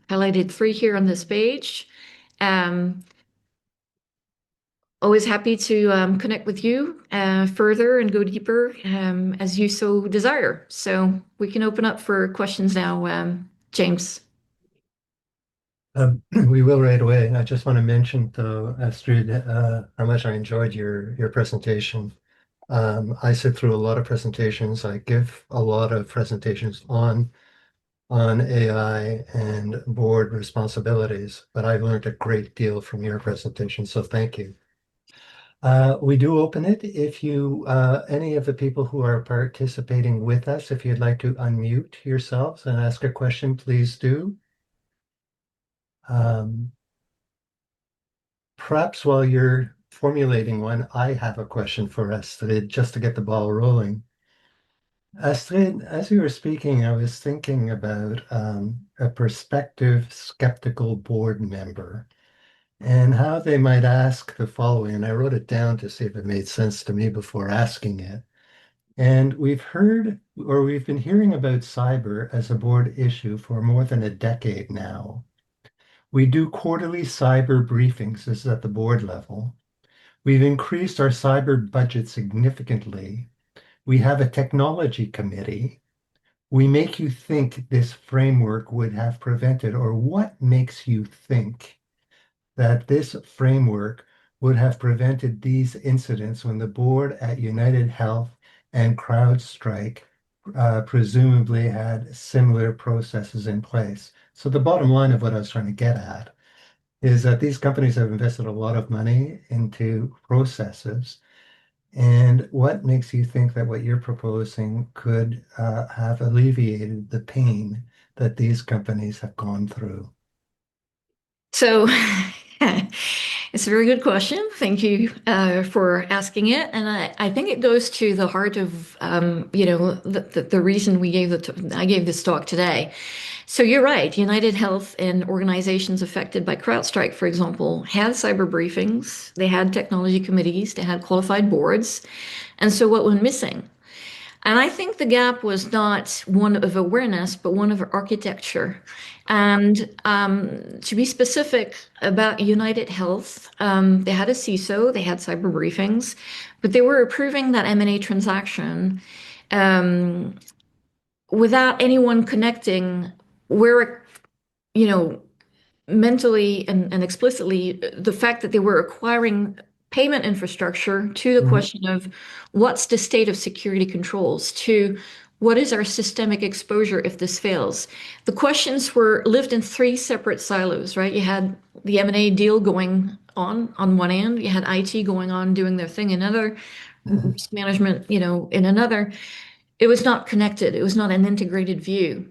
[SPEAKER 2] highlighted three here on this page. Um, Always happy to connect with you further and go deeper as you so desire. So we can open up for questions now, James.
[SPEAKER 1] We will right away. I just want to mention, though, Astrid, how much I enjoyed your presentation. I sit through a lot of presentations. I give a lot of presentations on AI and board responsibilities, but I've learned a great deal from your presentation, so thank you. We do open it. If you, any of the people who are participating with us, if you'd like to unmute yourselves and ask a question, please do. Um, Perhaps while you're formulating one, I have a question for Astrid, just to get the ball rolling. Astrid, as you were speaking, I was thinking about a prospective skeptical board member and how they might ask the following. And I wrote it down to see if it made sense to me before asking it. And we've heard, or we've been hearing about cyber as a board issue for more than a decade now. We do quarterly cyber briefings. This is at the board level. We've increased our cyber budget significantly. We have a technology committee. We make you think this framework would have prevented, or what makes you think that this framework would have prevented these incidents when the board at United Health and CrowdStrike presumably had similar processes in place? So the bottom line of what I was trying to get at is that these companies have invested a lot of money into processes. And what makes you think that what you're proposing could have alleviated the pain that these companies have gone through?
[SPEAKER 2] So it's a very good question. Thank you for asking it. And I think it goes to the heart of, the reason I gave this talk today. So you're right. United Health and organizations affected by CrowdStrike, for example, had cyber briefings. They had technology committees. They had qualified boards. And so what went missing? And I think the gap was not one of awareness, but one of architecture. And to be specific about United Health, they had a CISO, they had cyber briefings, but they were approving that M&A transaction um, without anyone connecting where, you know, mentally and explicitly the fact that they were acquiring payment infrastructure to the
[SPEAKER 1] Mhm.
[SPEAKER 2] question of what's the state of security controls to what is our systemic exposure if this fails. The questions were lived in three separate silos, right? You had the M&A deal going on one end, you had IT going on doing their thing in another, risk management, in another. It was not connected. It was not an integrated view.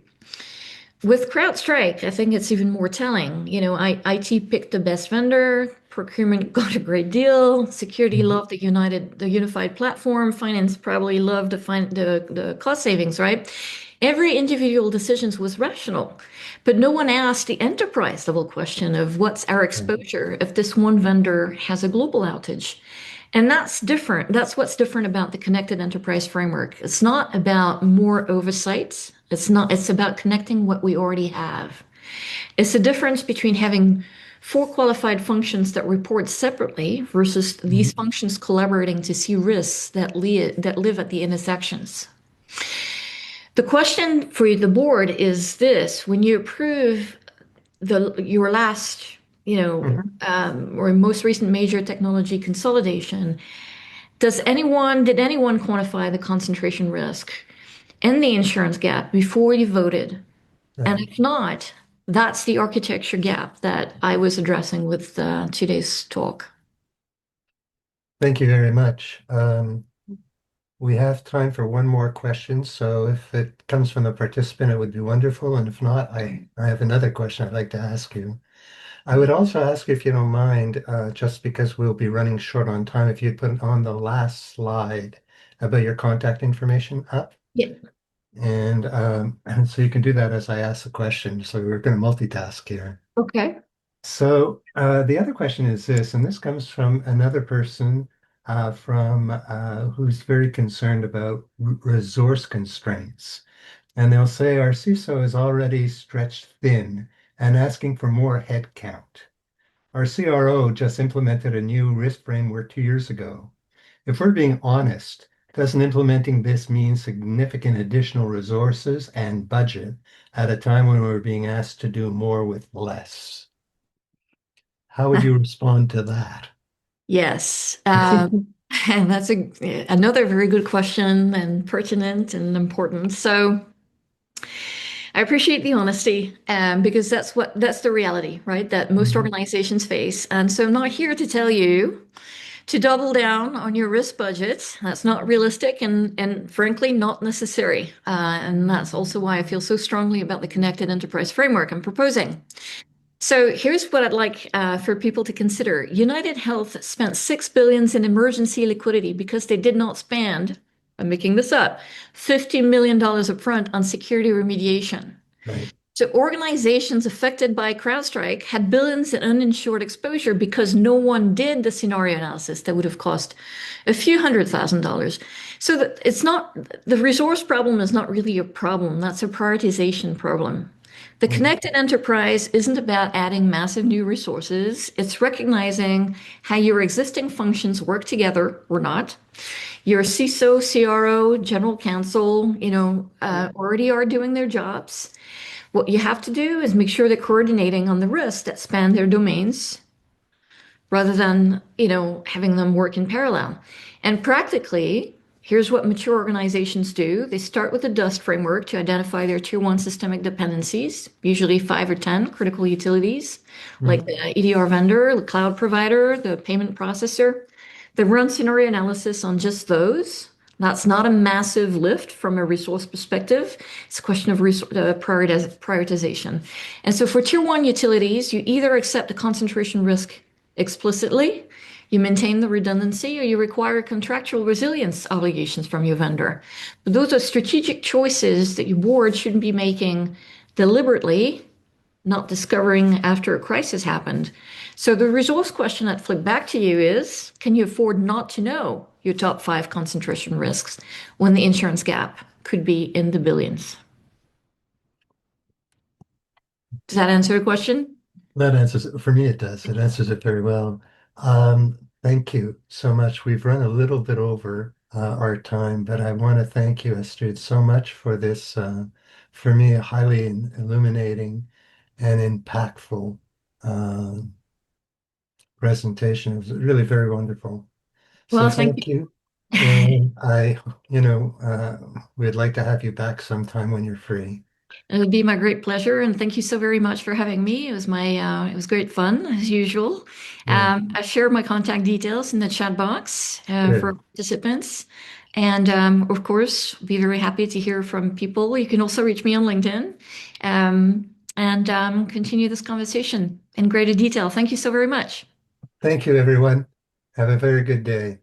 [SPEAKER 2] With CrowdStrike, I think it's even more telling. IT picked the best vendor, procurement got a great deal. Security
[SPEAKER 1] Mhm.
[SPEAKER 2] loved the unified platform. Finance probably loved the cost savings, right? Every individual decisions was rational, but no one asked the enterprise level question of what's our
[SPEAKER 1] Right.
[SPEAKER 2] exposure if this one vendor has a global outage. And that's different. That's what's different about the connected enterprise framework. It's not about more oversight. It's about connecting what we already have. It's the difference between having four qualified functions that report separately versus these
[SPEAKER 1] Mhm.
[SPEAKER 2] functions collaborating to see risks that live at the intersections. The question for the board is this: when you approve your last,
[SPEAKER 1] Mhm.
[SPEAKER 2] or most recent major technology consolidation, did anyone quantify the concentration risk and the insurance gap before you voted? And
[SPEAKER 1] Right.
[SPEAKER 2] if not, that's the architecture gap that I was addressing with today's talk.
[SPEAKER 1] Thank you very much. We have time for one more question, so if it comes from the participant, it would be wonderful. And if not, I have another question I'd like to ask you. I would also ask if you don't mind, just because we'll be running short on time, if you'd put on the last slide about your contact information up.
[SPEAKER 2] Yeah.
[SPEAKER 1] And so you can do that as I ask the question. So we're going to multitask here.
[SPEAKER 2] Okay.
[SPEAKER 1] So the other question is this, and this comes from another person from who's very concerned about resource constraints. And they'll say our CISO is already stretched thin and asking for more headcount. Our CRO just implemented a new risk framework 2 years ago. If we're being honest, doesn't implementing this mean significant additional resources and budget at a time when we're being asked to do more with less? How would you respond to that?
[SPEAKER 2] Yes. And that's another very good question and pertinent and important. So I appreciate the honesty, because that's the reality, right? That most
[SPEAKER 1] Mhm.
[SPEAKER 2] organizations face. And so I'm not here to tell you to double down on your risk budget. That's not realistic and frankly not necessary. And that's also why I feel so strongly about the connected enterprise framework I'm proposing. So here's what I'd like for people to consider. United Health spent 6 billion in emergency liquidity because they did not spend, I'm making this up, $50 million upfront on security remediation.
[SPEAKER 1] Right.
[SPEAKER 2] So organizations affected by CrowdStrike had billions in uninsured exposure because no one did the scenario analysis that would have cost a few $100,000. So that it's not the resource problem is not really a problem. That's a prioritization problem. The
[SPEAKER 1] Mhm.
[SPEAKER 2] connected enterprise isn't about adding massive new resources. It's recognizing how your existing functions work together or not. Your CISO, CRO, general counsel, already are doing their jobs. What you have to do is make sure they're coordinating on the risks that span their domains rather than, having them work in parallel. And practically, here's what mature organizations do. They start with a dust framework to identify their tier one systemic dependencies, usually 5 or 10 critical utilities, like
[SPEAKER 1] Mhm.
[SPEAKER 2] the EDR vendor, the cloud provider, the payment processor. They run scenario analysis on just those. That's not a massive lift from a resource perspective. It's a question of prioritization. And so for tier one utilities, you either accept the concentration risk explicitly, you maintain the redundancy, or you require contractual resilience obligations from your vendor. But those are strategic choices that your board shouldn't be making deliberately, not discovering after a crisis happened. So the resource question I'd flip back to you is, can you afford not to know your top five concentration risks when the insurance gap could be in the billions? Does that answer the question?
[SPEAKER 1] That answers it. For me, it does. It answers it very well. Thank you so much. We've run a little bit over our time, but I want to thank you, Astrid, so much for this, for me, a highly illuminating and impactful uh, presentation. It was really very wonderful. So
[SPEAKER 2] Well, thank
[SPEAKER 1] thank you.
[SPEAKER 2] you.
[SPEAKER 1] And we'd like to have you back sometime when you're free.
[SPEAKER 2] It would be my great pleasure, and thank you so very much for having me. It was great fun as usual.
[SPEAKER 1] Yeah,
[SPEAKER 2] I shared my contact details in the chat box for
[SPEAKER 1] good.
[SPEAKER 2] participants, and of course, be very happy to hear from people. You can also reach me on LinkedIn, and continue this conversation in greater detail. Thank you so very much.
[SPEAKER 1] Thank you, everyone. Have a very good day.